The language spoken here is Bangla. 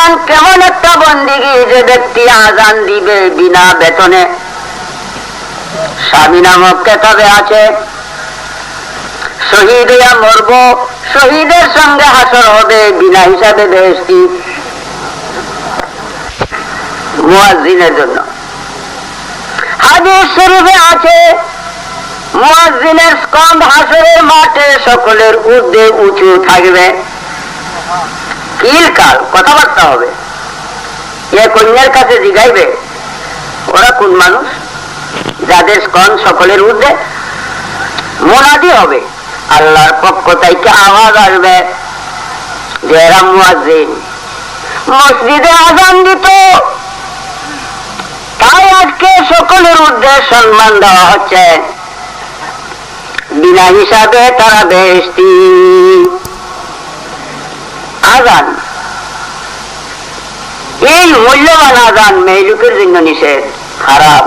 আজান কেমন একটা বন্দিগি যে ব্যক্তি আজান দিবে বিনা বেতনে। স্বামী নামক কেতাবে আছে, শহীদ হইয়া মরব, শহীদের সঙ্গে হাসর হবে বিনা হিসাবে বেহেশতি। মুয়াজ্জিনের জন্য হাদিস শরীফে আছে, মুয়াজ্জিনের স্কন্ধ হাসরের মাঠে সকলের ঊর্ধ্বে উঁচু থাকবে। কিলকাল কথাবার্তা হবে, এ কন্যার কাছে জিগাইবে ওরা কোন মানুষ যাদের স্কন্ধ সকলের ঊর্ধ্বে। মুনাদি হবে, আল্লাহর পক্ষ থেকে আওয়াজ আসবে যে এরা মুয়াজ্জিন। মসজিদে আযান দিত, তাই আজকে সকলের ঊর্ধ্বে সম্মান দেওয়া হচ্ছে, বিনা হিসাবে তারা বেহেশতি। আযান, এই মূল্যবান আযান মেয়ে লোকের জন্য নিষেধ, হারাম।